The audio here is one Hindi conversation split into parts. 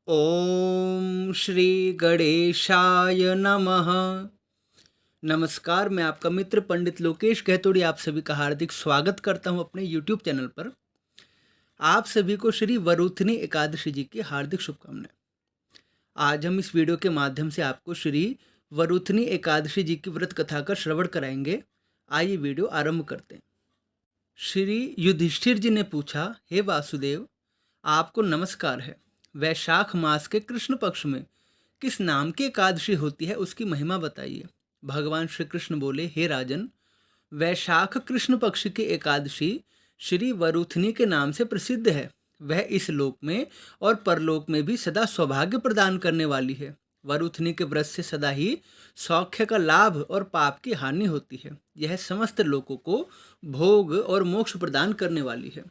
ओम श्री गणेशाय नमः। नमस्कार, मैं आपका मित्र पंडित लोकेश कहतोड़ी आप सभी का हार्दिक स्वागत करता हूं अपने YouTube चैनल पर। आप सभी को श्री वरुथनी एकादशी जी की हार्दिक शुभकामनाएं। आज हम इस वीडियो के माध्यम से आपको श्री वरुथनी एकादशी जी की व्रत कथा का श्रवण कराएंगे। आइए वीडियो आरंभ करते हैं। श्री युधिष्ठिर जी ने पूछा, हे वासुदेव, आपको नमस्कार है। वैशाख मास के कृष्ण पक्ष में किस नाम की एकादशी होती है, उसकी महिमा बताइए। भगवान श्री कृष्ण बोले, हे राजन, वैशाख कृष्ण पक्ष की एकादशी श्री वरुथनी के नाम से प्रसिद्ध है। वह इस लोक में और परलोक में भी सदा सौभाग्य प्रदान करने वाली है। वरुथनी के व्रत से सदा ही सौख्य का लाभ और पाप की हानि होती है। यह समस्त लोकों को भोग और मोक्ष प्रदान करने वाली है।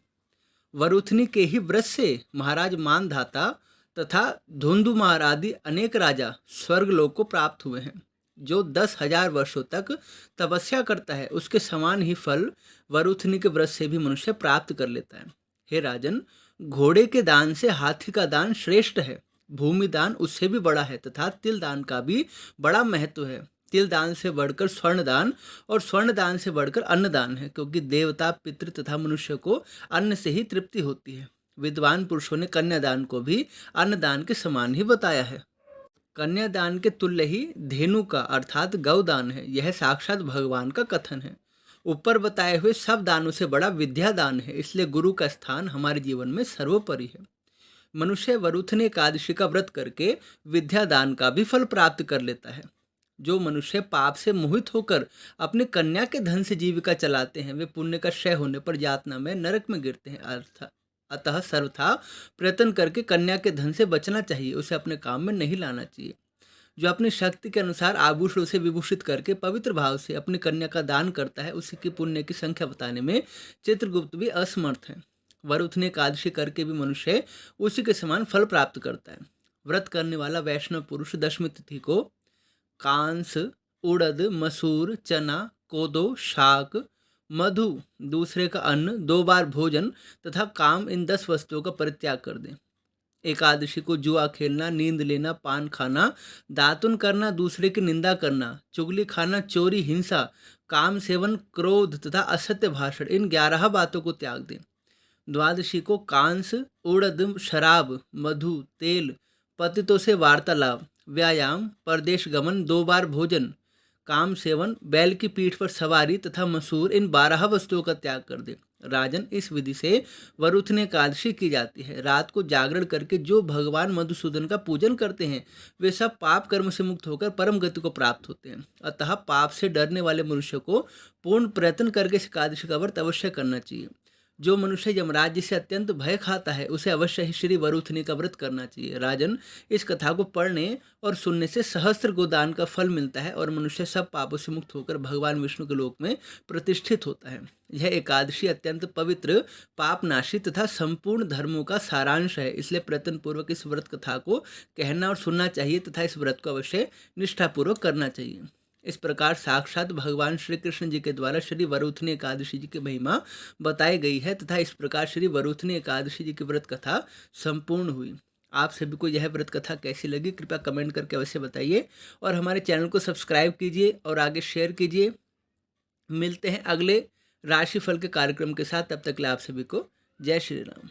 वरुथनी के ही व्रत से महाराज मानधाता तथा धुंधुमार आदि अनेक राजा स्वर्गलोक को प्राप्त हुए हैं। जो 10,000 वर्षों तक तपस्या करता है, उसके समान ही फल वरुथनी के व्रत से भी मनुष्य प्राप्त कर लेता है। हे राजन, घोड़े के दान से हाथी का दान श्रेष्ठ है। भूमि दान उससे भी बड़ा है तथा तिल दान का भी बड़ा महत्व है। तिल दान से बढ़कर स्वर्ण दान और स्वर्ण दान से बढ़कर अन्न दान है, क्योंकि देवता, पितृ तथा मनुष्य को अन्न से ही तृप्ति होती है। विद्वान पुरुषों ने कन्यादान को भी अन्नदान के समान ही बताया है। कन्यादान के तुल्य ही धेनु का अर्थात गौदान है। यह साक्षात भगवान का कथन है। ऊपर बताए हुए सब दानों से बड़ा विद्या दान है, इसलिए गुरु का स्थान हमारे जीवन में सर्वोपरि है। मनुष्य वरुथनी एकादशी का व्रत करके विद्या दान का भी फल प्राप्त कर लेता है। जो मनुष्य पाप से मोहित होकर अपने कन्या के धन से जीविका चलाते हैं, वे पुण्य का क्षय होने पर यातना में नरक में गिरते हैं। अतः सर्वथा प्रयत्न करके कन्या के धन से बचना चाहिए, उसे अपने काम में नहीं लाना चाहिए। जो अपनी शक्ति के अनुसार आभूषणों से विभूषित करके पवित्र भाव से अपनी कन्या का दान करता है, उसी की पुण्य की संख्या बताने में चित्रगुप्त भी असमर्थ है। वरुथनी एकादशी करके भी मनुष्य उसी के समान फल प्राप्त करता है। व्रत करने वाला वैष्णव पुरुष दशमी तिथि को कांस, उड़द, मसूर, चना, कोदो, शाक, मधु, दूसरे का अन्न, 2 बार भोजन तथा काम, इन 10 वस्तुओं का परित्याग कर दें। एकादशी को जुआ खेलना, नींद लेना, पान खाना, दातुन करना, दूसरे की निंदा करना, चुगली खाना, चोरी, हिंसा, काम सेवन, क्रोध तथा असत्य भाषण, इन 11 बातों को त्याग दें। द्वादशी को कांस, उड़द, शराब, मधु, तेल, पतितों से वार्तालाप, व्यायाम, परदेश गमन, 2 बार भोजन, काम सेवन, बैल की पीठ पर सवारी तथा मसूर, इन 12 वस्तुओं का त्याग कर दे। राजन, इस विधि से वरुथनी एकादशी की जाती है। रात को जागरण करके जो भगवान मधुसूदन का पूजन करते हैं, वे सब पाप कर्म से मुक्त होकर परम गति को प्राप्त होते हैं। अतः पाप से डरने वाले मनुष्य को पूर्ण प्रयत्न करके इस एकादशी का व्रत अवश्य करना चाहिए। जो मनुष्य यमराज जी से अत्यंत भय खाता है, उसे अवश्य ही श्री वरुथनी का व्रत करना चाहिए। राजन, इस कथा को पढ़ने और सुनने से सहस्त्र गोदान का फल मिलता है और मनुष्य सब पापों से मुक्त होकर भगवान विष्णु के लोक में प्रतिष्ठित होता है। यह एकादशी अत्यंत पवित्र, पापनाशी तथा संपूर्ण धर्मों का सारांश है, इसलिए प्रयत्नपूर्वक इस व्रत कथा को कहना और सुनना चाहिए तथा इस व्रत को अवश्य निष्ठापूर्वक करना चाहिए। इस प्रकार साक्षात भगवान श्री कृष्ण जी के द्वारा श्री वरुथनी एकादशी जी की महिमा बताई गई है तथा इस प्रकार श्री वरुथनी एकादशी जी की व्रत कथा संपूर्ण हुई। आप सभी को यह व्रत कथा कैसी लगी, कृपया कमेंट करके अवश्य बताइए और हमारे चैनल को सब्सक्राइब कीजिए और आगे शेयर कीजिए। मिलते हैं अगले राशिफल के कार्यक्रम के साथ, तब तक के लिए आप सभी को जय श्री राम।